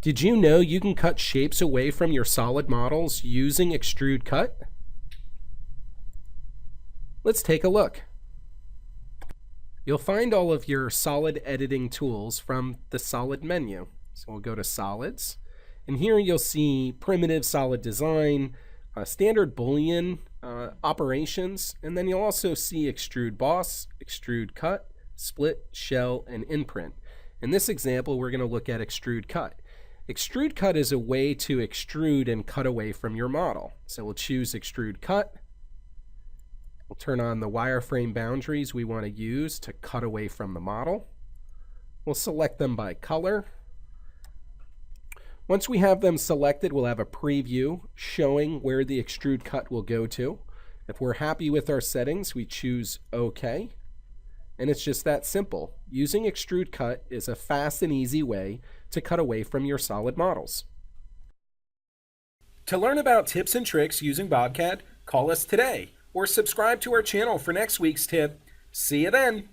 Did you know you can cut shapes away from your solid models using Extrude Cut? Let's take a look. You'll find all of your solid editing tools from the Solid menu. So we'll go to Solids, and here you'll see Primitive Solid Design, Standard Boolean operations, and then you'll also see Extrude Boss, Extrude Cut, Split, Shell, and Imprint. In this example, we're going to look at Extrude Cut. Extrude Cut is a way to extrude and cut away from your model. So we'll choose Extrude Cut. We'll turn on the wireframe boundaries we want to use to cut away from the model. We'll select them by color. Once we have them selected, we'll have a preview showing where the Extrude Cut will go to. If we're happy with our settings, we choose OK. And it's just that simple. Using Extrude Cut is a fast and easy way to cut away from your solid models. To learn about tips and tricks using BobCAD, call us today or subscribe to our channel for next week's tip. See you then!